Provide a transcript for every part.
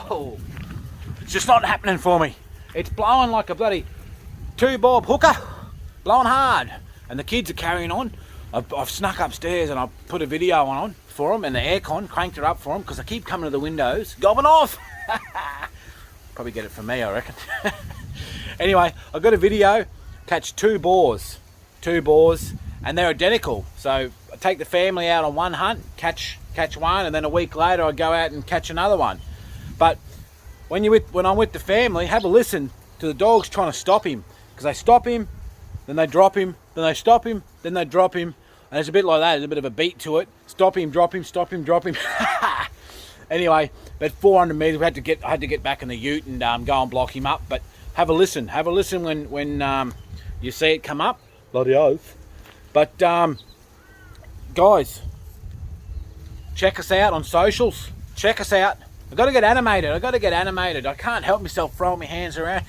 Oh, it's just not happening for me. It's blowing like a bloody 2-bob hooker, blowing hard, and the kids are carrying on. I've snuck upstairs and I've put a video on for them, and the aircon, cranked it up for them because I keep coming to the windows, gobbing off. Probably get it from me, I reckon. Anyway, I've got a video, catch 2 boars, and they're identical. So I take the family out on one hunt, catch one, and then a week later I go out and catch another one. But when I'm with the family, have a listen to the dogs trying to stop him, because they stop him, then they drop him, then they stop him, then they drop him, and it's a bit like that. There's a bit of a beat to it. Stop him, drop him, stop him, drop him. Anyway, about 400 metres, I had to get back in the ute and go and block him up. But have a listen when you see it come up. Bloody oath. But guys, check us out on socials. Check us out. I've got to get animated. I can't help myself throwing my hands around.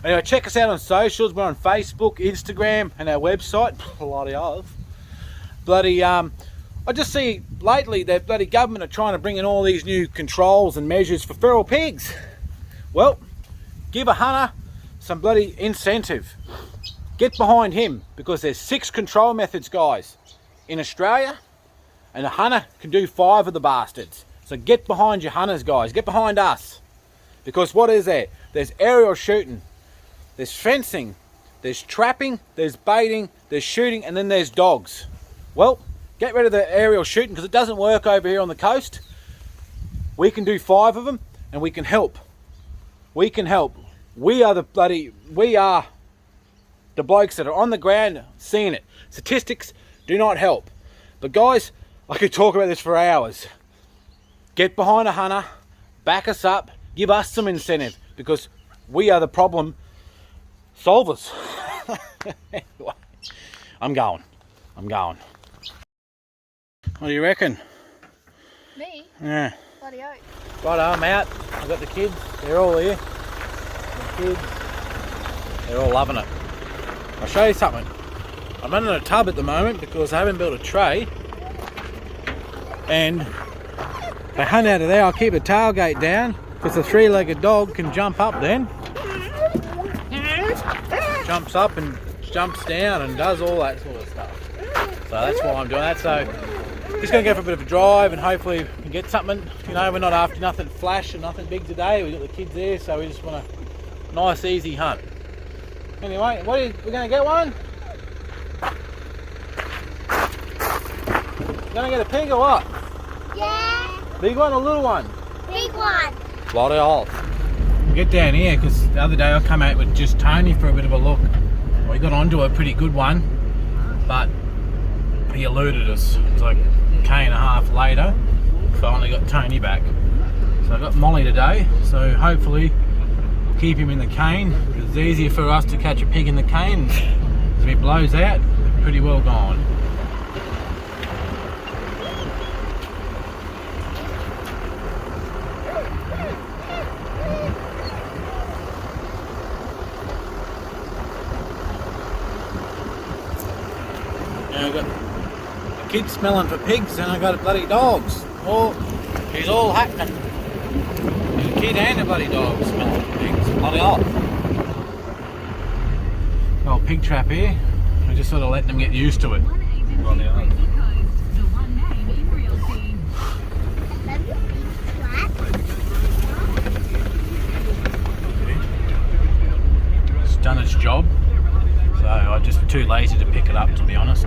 Anyway, check us out on socials. We're on Facebook, Instagram, and our website. Bloody oath. I just see lately that bloody government are trying to bring in all these new controls and measures for feral pigs. Well, give a hunter some bloody incentive. Get behind him, because there's 6 control methods, guys, in Australia, and a hunter can do 5 of the bastards. So get behind your hunters, guys. Get behind us. Because what is there? There's aerial shooting, there's fencing, there's trapping, there's baiting, there's shooting, and then there's dogs. Well, get rid of the aerial shooting, because it doesn't work over here on the coast. We can do 5 of them, and we can help. We can help. We are the blokes that are on the ground seeing it. Statistics do not help. But guys, I could talk about this for hours. Get behind a hunter, back us up, give us some incentive, because we are the problem solvers. Anyway, I'm going. What do you reckon? Me? Yeah. Bloody oath. Right, I'm out. I've got the kids. They're all here. The kids. They're all loving it. I'll show you something. I'm running a tub at the moment because I haven't built a tray. And they hunt out of there. I'll keep the tailgate down because the 3-legged dog can jump up then. Jumps up and jumps down and does all that sort of stuff. So that's why I'm doing that. So just going to go for a bit of a drive and hopefully we can get something. You know, we're not after nothing flash and nothing big today. We've got the kids there, so we just want a nice easy hunt. Anyway, we're going to get one? Gonna get a pig or what? Yeah. Big one or little one? Big one. Bloody hell. Get down here, because the other day I come out with just Tony for a bit of a look. We got onto a pretty good one, but he eluded us. It's like a K and a half later, finally got Tony back. So I got Molly today, so hopefully keep him in the cane, because it's easier for us to catch a pig in the cane. If he blows out, pretty well gone. I've got the kids smelling for pigs and I got bloody dogs. It's all happening. There's a kid and a bloody dog smelling for pigs. Bloody hell. Old pig trap here. I just sort of letting them get used to it. Bloody hell. It's done its job. So I'm just too lazy to pick it up, to be honest.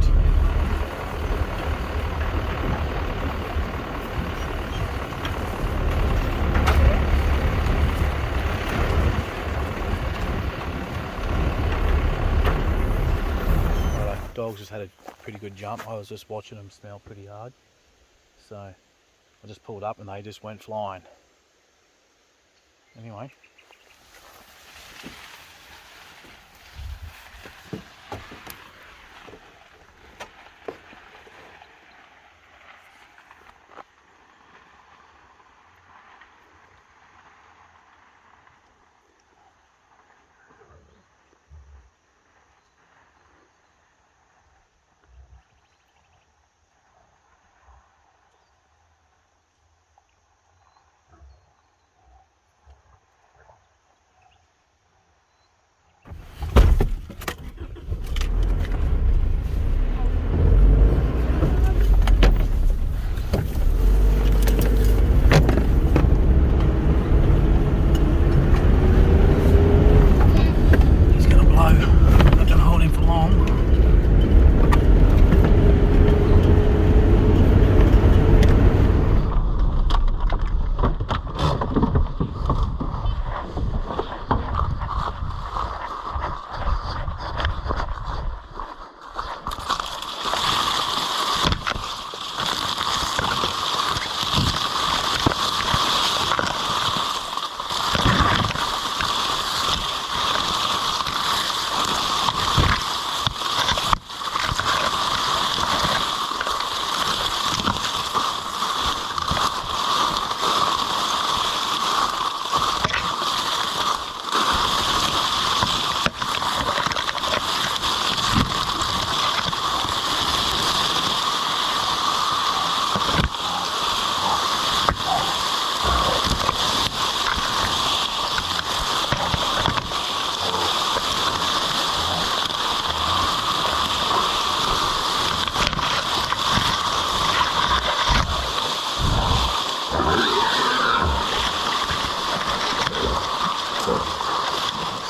Right, dogs just had a pretty good jump. I was just watching them smell pretty hard. So I just pulled up and they just went flying. Anyway.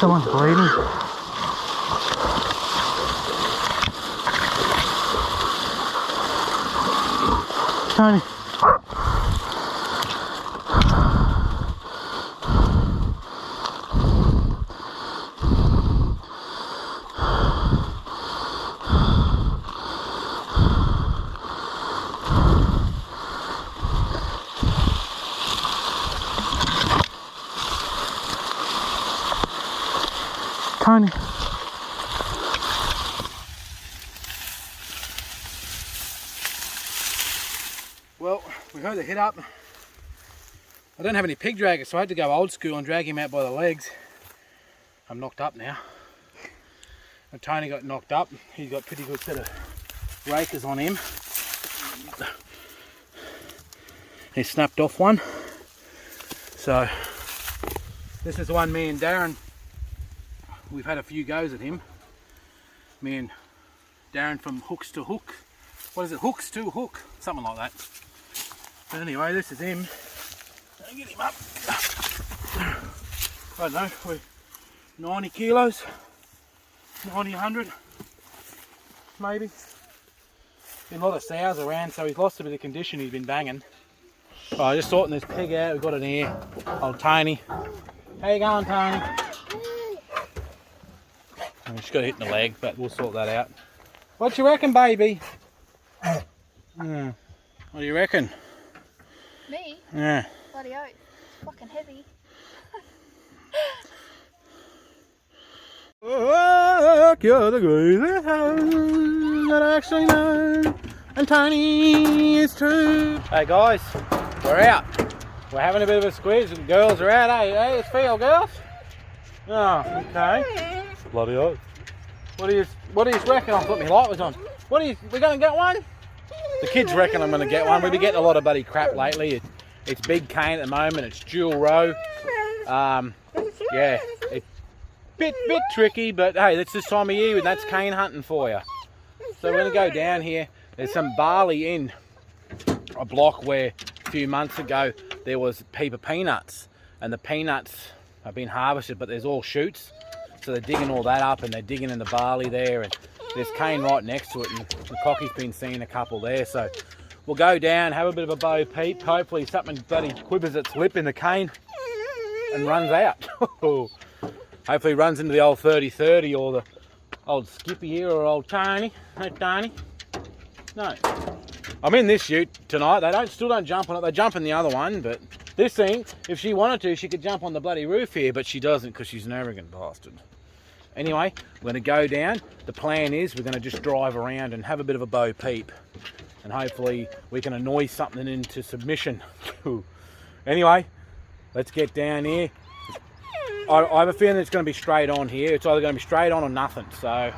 Someone's bleeding. Tony. Tony. Well, we heard the hit up. I don't have any pig draggers, so I had to go old school and drag him out by the legs. I'm knocked up now. And Tony got knocked up. He's got a pretty good set of rakers on him. He snapped off one. So this is the one me and Darren, we've had a few goes at him. Me and Darren from Hooks to Hook. What is it? Hooks to Hook? Something like that. But anyway, this is him. I'll get him up. I don't know, we're 90 kilos, 90, 100, maybe. Been a lot of sows around, so he's lost a bit of condition. He's been banging. Oh, I just sorting this pig out. We've got it here. Old Tony. How you going, Tony? We just got hit in the leg, but we'll sort that out. What you reckon, baby? What do you reckon? Me? Yeah. Bloody oath. It's fucking heavy. Look, you're the greatest that I actually know, and Tony is true. Hey guys, we're out. We're having a bit of a squeeze, and the girls are out. Hey, it's feel, girls. Oh, okay. Bloody oath. What do you reckon? I'll put my light was on. We gonna get one? The kids reckon I'm gonna get one. We've been getting a lot of bloody crap lately. It's big cane at the moment. It's dual row. Yeah, it's bit tricky, but hey, that's this time of year, and that's cane hunting for you. So we're gonna go down here. There's some barley in a block where a few months ago there was a heap of peanuts, and the peanuts have been harvested, but there's all shoots. So they're digging all that up, and they're digging in the barley there, and there's cane right next to it, and the cocky's been seeing a couple there. So we'll go down, have a bit of a bow peep. Hopefully something bloody quivers its lip in the cane and runs out. Hopefully runs into the old 30-30 or the old Skippy here or old Tony. Hey Tony. No. I'm in this ute tonight. They still don't jump on it. They jump in the other one, but this thing, if she wanted to, she could jump on the bloody roof here, but she doesn't because she's an arrogant bastard. Anyway, we're going to go down. The plan is we're going to just drive around and have a bit of a bow peep, and hopefully we can annoy something into submission. Anyway, let's get down here. I have a feeling it's going to be straight on here. It's either going to be straight on or nothing. So,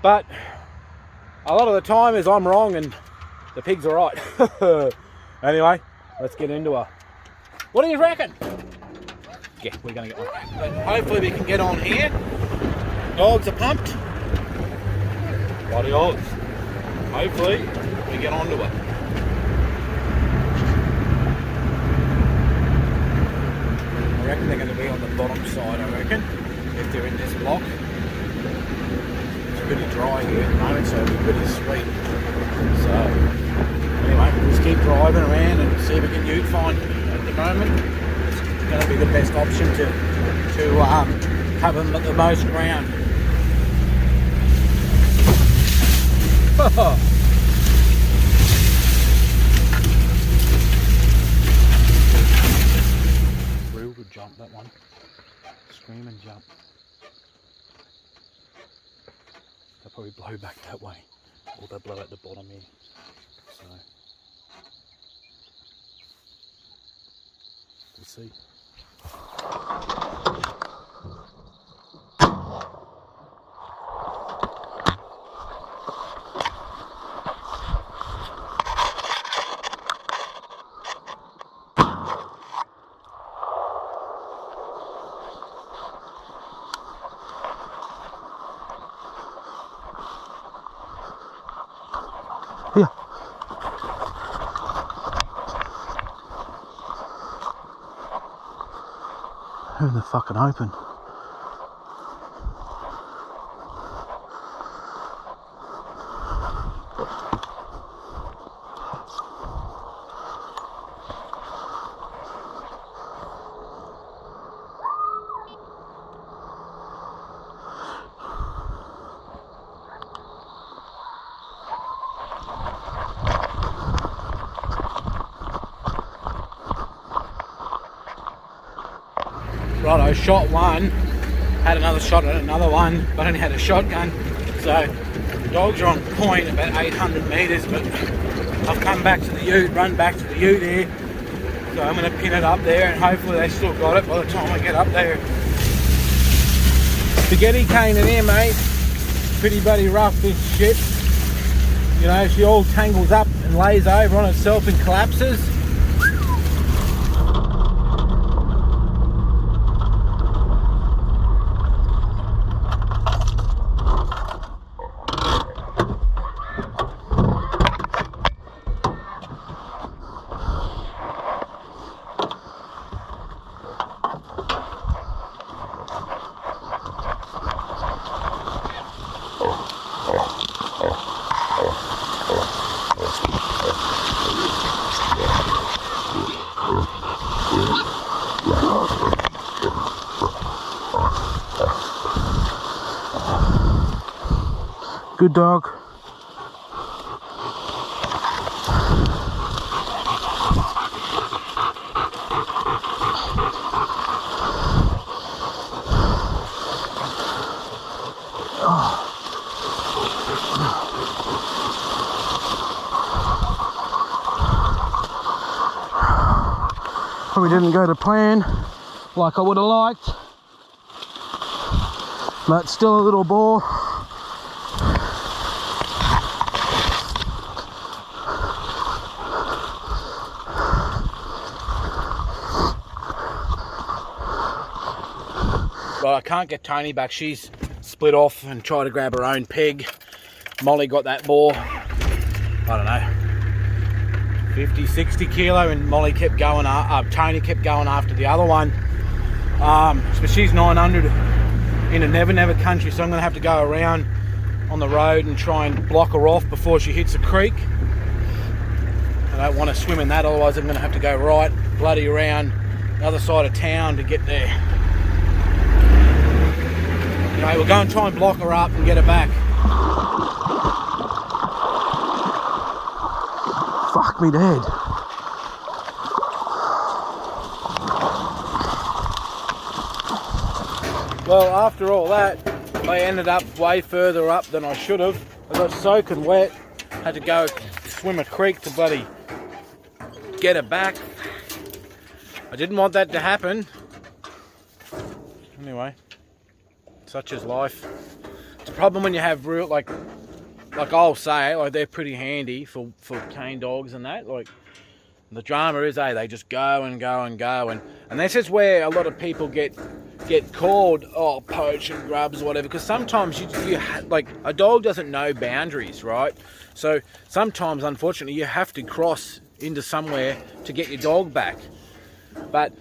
but a lot of the time is I'm wrong and the pigs are right. Anyway, let's get into her. What do you reckon? Yeah, we're going to get one. But hopefully we can get on here. Dogs are pumped. Bloody odds. Hopefully we get onto it. I reckon they're going to be on the bottom side, I reckon, if they're in this block. It's pretty dry here at the moment, so it'll be pretty sweet. So, anyway, we'll just keep driving around and see if we can ute find. At the moment, it's going to be the best option to cover the most ground. Real good jump, that one. Scream and jump. They'll probably blow back that way, or they'll blow at the bottom here. So we'll see. Here. Who in the fucking open? Righto, shot one, had another shot at another one, but only had a shotgun. So the dogs are on point about 800 metres, but I've come back to the ute, run back to the ute here. So I'm going to pin it up there and hopefully they still got it by the time I get up there. Spaghetti cane in here, mate. Pretty bloody rough, this shit. You know, she all tangles up and lays over on itself and collapses. Good dog. Probably didn't go to plan like I would have liked, but still a little boar. Well, I can't get Tony back. She's split off and tried to grab her own peg. Molly got that boar, I don't know, 50, 60 kilo, and Molly kept going, Tony kept going after the other one. But she's 900 in a never never country, so I'm going to have to go around on the road and try and block her off before she hits a creek. I don't want to swim in that, otherwise I'm going to have to go right bloody around the other side of town to get there. Anyway, we'll go and try and block her up and get her back. Fuck me dead. Well, after all that, I ended up way further up than I should have. I got soaking wet, had to go swim a creek to bloody get her back. I didn't want that to happen. Anyway, such is life. It's a problem when you have real, like I'll say, like they're pretty handy for cane dogs and that. Like the drama is, they just go and go and go, and this is where a lot of people get called, poach and grubs or whatever, because sometimes you like a dog doesn't know boundaries, right? So sometimes, unfortunately, you have to cross into somewhere to get your dog back. But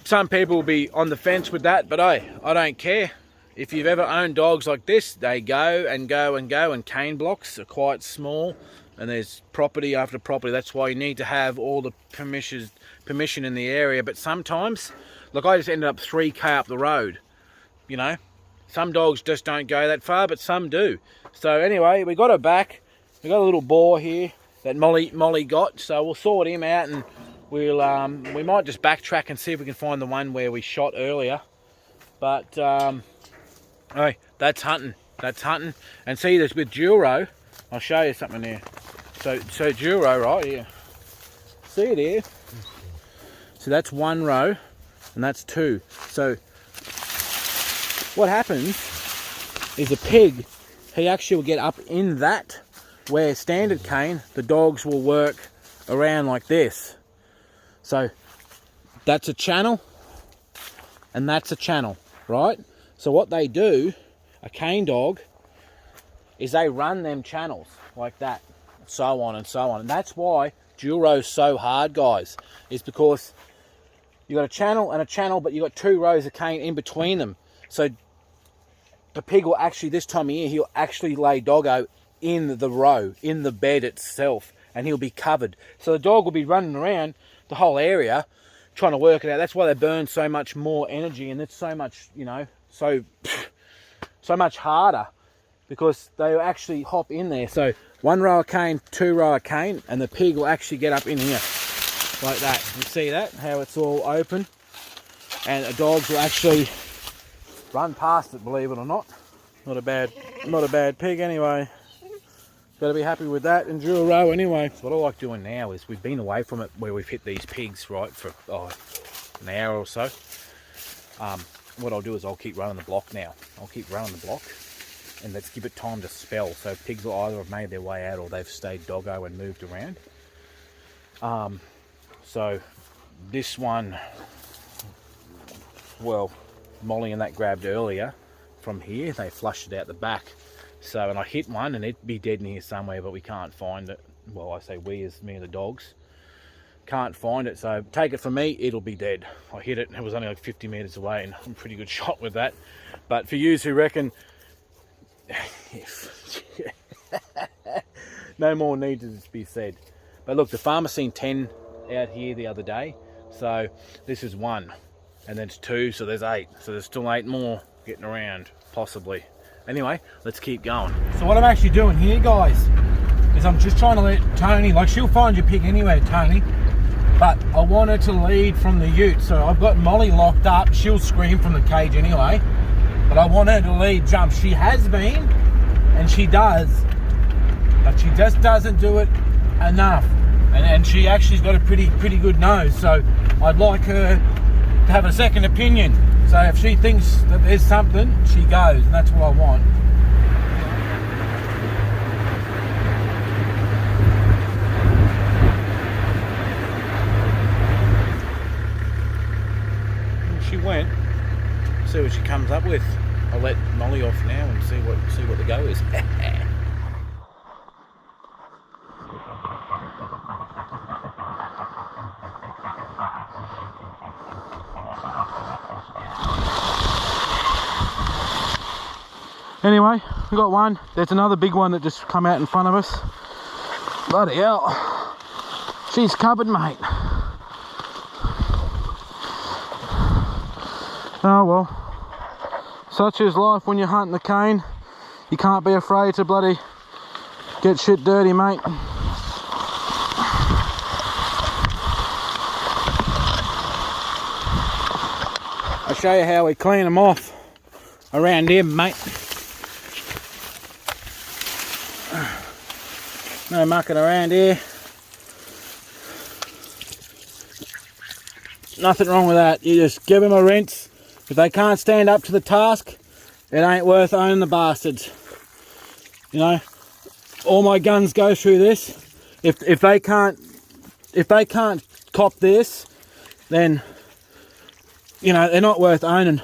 some people will be on the fence with that, but I don't care. If you've ever owned dogs like this, they go and go and go, and cane blocks are quite small, and there's property after property. That's why you need to have all the permission in the area. But sometimes, look, I just ended up 3k up the road. You know, some dogs just don't go that far, but some do. So anyway, we got her back. We got a little boar here that Molly got, so we'll sort him out, and we'll we might just backtrack and see if we can find the one where we shot earlier. But hey, that's hunting. That's hunting. And see this with Duro. I'll show you something there. So Duro, right here. See it here? So that's one row, and that's two. So what happens is a pig, he actually will get up in that, where standard cane, the dogs will work around like this. So that's a channel, and that's a channel, right? So what they do, a cane dog, is they run them channels like that, so on and so on. And that's why Duro's so hard, guys, is because you got a channel and a channel, but you got 2 rows of cane in between them. So the pig will actually, this time of year, he'll actually lay doggo in the row, in the bed itself, and he'll be covered. So the dog will be running around the whole area trying to work it out. That's why they burn so much more energy, and it's so much, you know, so much harder, because they will actually hop in there. So 1 row of cane, 2 row of cane, and the pig will actually get up in here like that. You see that, how it's all open? and the dogs will actually run past it, believe it or not. Not a bad pig anyway. Got to be happy with that and drill a row anyway. So what I like doing now is we've been away from it where we've hit these pigs, right, for an hour or so. What I'll do is I'll keep running the block now. I'll keep running the block and let's give it time to spell. So pigs will either have made their way out or they've stayed doggo and moved around. So this one, well, Molly and that grabbed earlier from here. They flushed it out the back. So, and I hit one and it'd be dead in here somewhere, but we can't find it. Well, I say we as me and the dogs can't find it. So take it from me, it'll be dead. I hit it and it was only like 50 meters away and I'm a pretty good shot with that. But for yous who reckon, no more needs to be said. But look, the farmer seen 10 out here the other day. So this is 1 and then it's 2, so there's 8. So there's still 8 more getting around, possibly. Anyway, let's keep going. So what I'm actually doing here, guys, is I'm just trying to let Tony, like she'll find your pig anywhere, Tony, but I want her to lead from the ute. So I've got Molly locked up. She'll scream from the cage anyway, but I want her to lead jump. She has been, and she does, but she just doesn't do it enough. And she actually's got a pretty good nose. So I'd like her to have a second opinion. So if she thinks that there's something, she goes, and that's what I want. And she went. See what she comes up with. I'll let Molly off now and see what the go is. Anyway, we got one. There's another big one that just come out in front of us. Bloody hell. She's covered, mate. Oh well. Such is life when you're hunting the cane. You can't be afraid to bloody get shit dirty, mate. I'll show you how we clean them off around here, mate. No mucking around here. Nothing wrong with that. You just give them a rinse. If they can't stand up to the task, it ain't worth owning the bastards. You know, all my guns go through this. If they can't cop this, then you know they're not worth owning.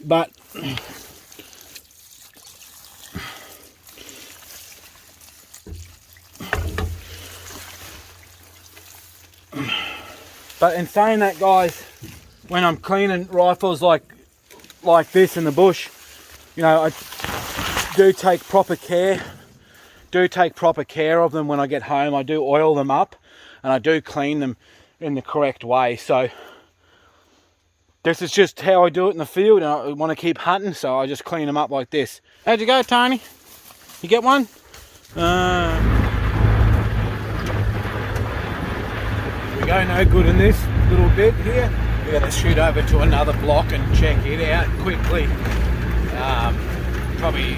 But in saying that, guys, when I'm cleaning rifles like this in the bush, you know, I do take proper care. Of them when I get home. I do oil them up and I do clean them in the correct way. So this is just how I do it in the field, and I want to keep hunting, so I just clean them up like this. How'd you go, Tony? You get one? We go no good in this little bit here. We're going to shoot over to another block and check it out quickly. Probably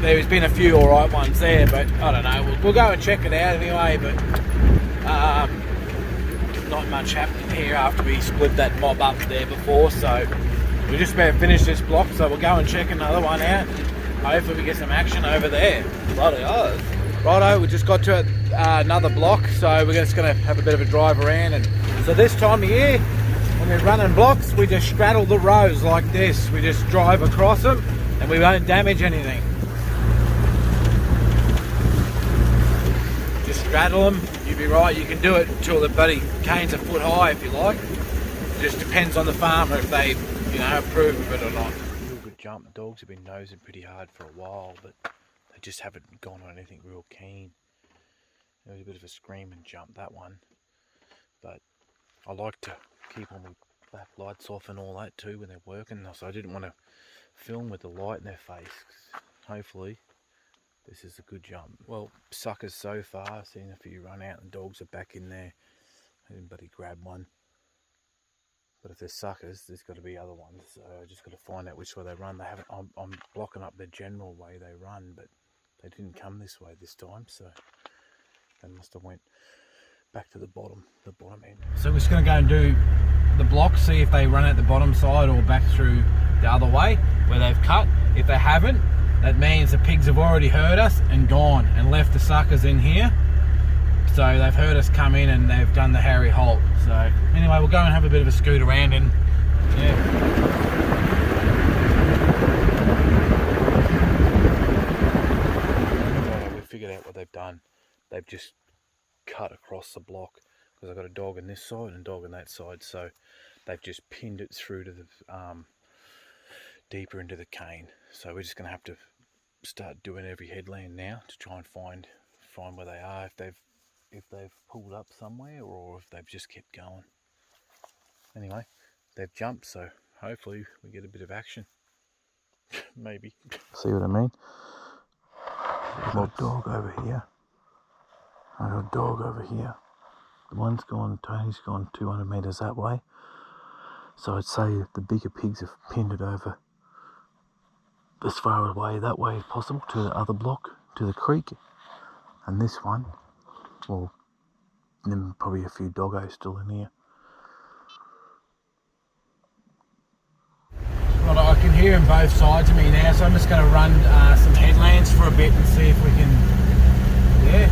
there's been a few alright ones there, but I don't know. We'll go and check it out anyway. But not much happening here after we split that mob up there before. So we just about finished this block, so we'll go and check another one out. Hopefully we get some action over there. Bloody oath. Righto, we just got to another block, so we're just going to have a bit of a drive around. And so this time of year, when we're running blocks, we just straddle the rows like this. We just drive across them and we won't damage anything. Just straddle them. You'd be right, you can do it until the bloody cane's a foot high if you like. It just depends on the farmer if they, you know, approve of it or not. Real good jump. The dogs have been nosing pretty hard for a while, but they just haven't gone on anything real keen. There was a bit of a scream and jump, that one. But I like to keep on with black lights off and all that too when they're working, so I didn't want to film with the light in their face. Hopefully this is a good jump. Well, suckers so far, seen a few run out and dogs are back in there. I didn't bloody grab one. But if there's suckers, there's got to be other ones. So I just got to find out which way they run. They haven't. I'm blocking up the general way they run, but they didn't come this way this time. So they must have went back to the bottom end. So we're just going to go and do the block, see if they run out the bottom side or back through the other way where they've cut. If they haven't, that means the pigs have already heard us and gone and left the suckers in here. So they've heard us come in and they've done the Harry Holt. So anyway, we'll go and have a bit of a scoot around and yeah. We figured out what they've done. They've just cut across the block because I've got a dog on this side and a dog on that side. So they've just pinned it through to the deeper into the cane. So we're just going to have to start doing every headland now to try and find where they are, if they've pulled up somewhere or if they've just kept going. Anyway, they've jumped, so hopefully we get a bit of action. Maybe. See what I mean? I've got a dog over here. I've got a dog over here. The one's gone, Tony's gone 200 metres that way. So I'd say the bigger pigs have pinned it over as far away that way as possible to the other block, to the creek. And this one, well, then probably a few doggos still in here. Well, I can hear them both sides of me now, so I'm just going to run some headlands for a bit and see if we can, yeah,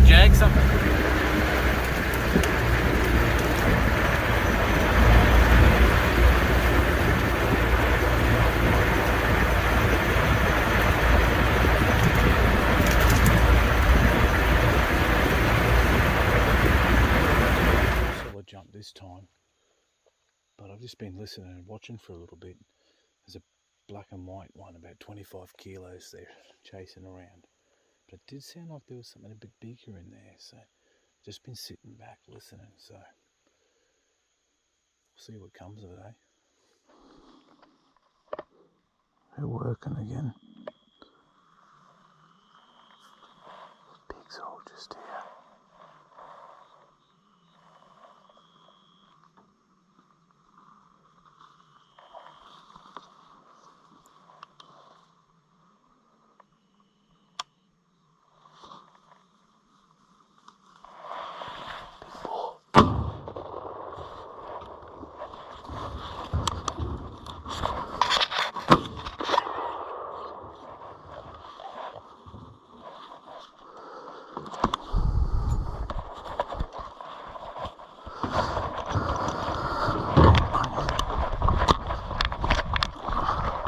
jag something. Jump this time, but I've just been listening and watching for a little bit. There's a black and white one about 25 kilos there chasing around, but it did sound like there was something a bit bigger in there, so just been sitting back listening. So we'll see what comes of it, eh? They're working again. Pigs all just here.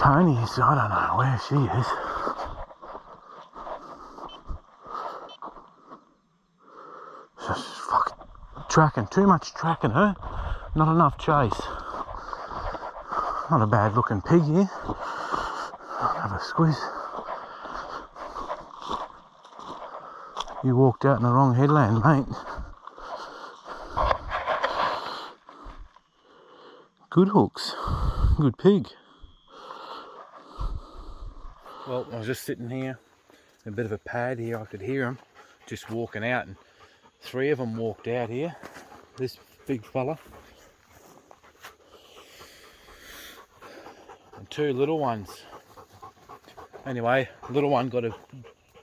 Tony's, I don't know where she is. Just fucking tracking, too much tracking her, not enough chase. Not a bad looking pig here. Have a squeeze. You walked out in the wrong headland, mate. Good hooks, good pig. Well, I was just sitting here, in a bit of a pad here, I could hear them just walking out, and 3 of them walked out here. This big fella. And 2 little ones. Anyway, the little one got a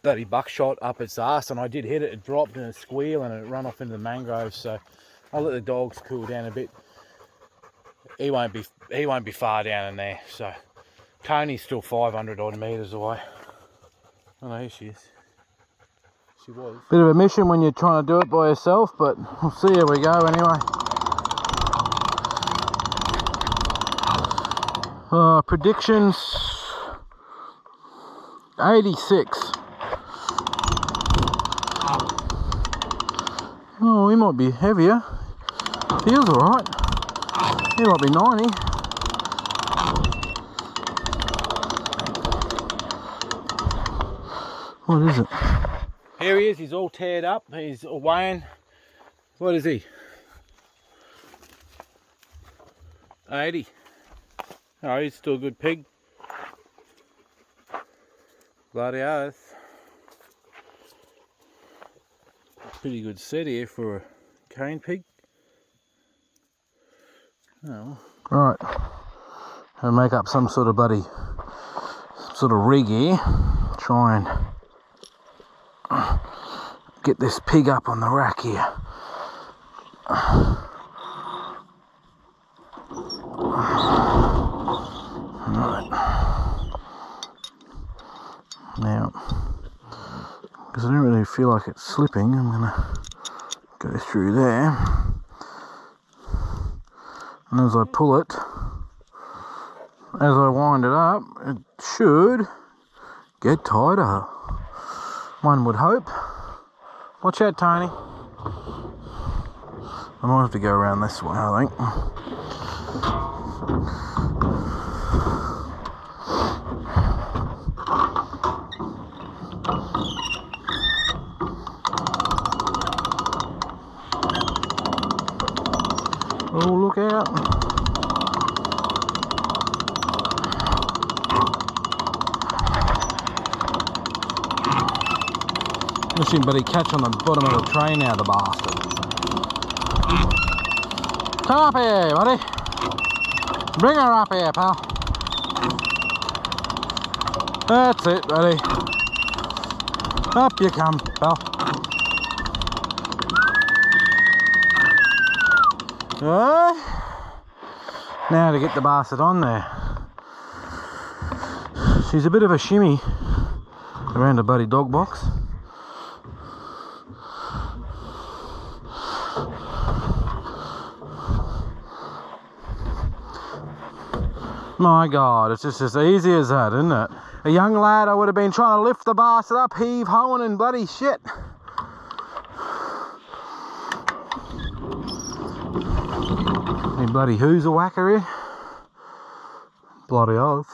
bloody buckshot up its ass, and I did hit it. It dropped in a squeal and it ran off into the mangroves, so I'll let the dogs cool down a bit. He won't be far down in there, so Tony's still 500 odd metres away. Oh no, here she is. She was. Bit of a mission when you're trying to do it by yourself, but we'll see how we go anyway. Predictions 86. Oh, he might be heavier. Feels alright. He might be 90. What is it? Here he is, he's all teared up, he's weighing, what is he? 80. Oh, he's still a good pig. Bloody oath. Pretty good set here for a cane pig. Oh. Right. I'll make up some sort of rig here. Try and get this pig up on the rack here. Right. Now, because I don't really feel like it's slipping, I'm going to go through there. And as I pull it, as I wind it up, it should get tighter. One would hope. Watch out, Tony. I might have to go around this way, I think. Oh, look out. Wish him, but he catch on the bottom of the tray now, the bastard. Come up here, buddy. Bring her up here, pal. That's it, buddy. Up you come, pal. Now to get the bastard on there. She's a bit of a shimmy around the bloody dog box. My God, it's just as easy as that, isn't it? A young lad, I would have been trying to lift the bastard up, heave, hoeing and bloody shit. Any bloody who's a whacker here? Bloody oath.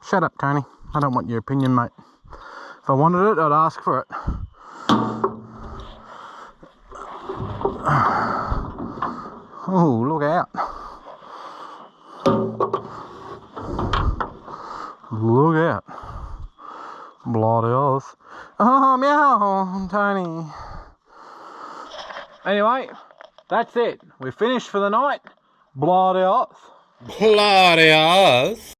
Shut up, Tony. I don't want your opinion, mate. If I wanted it, I'd ask for it. Oh, look out. Look out. Bloody oath. Oh, meow, Tony. Anyway, that's it. We're finished for the night. Bloody oath. Bloody oath.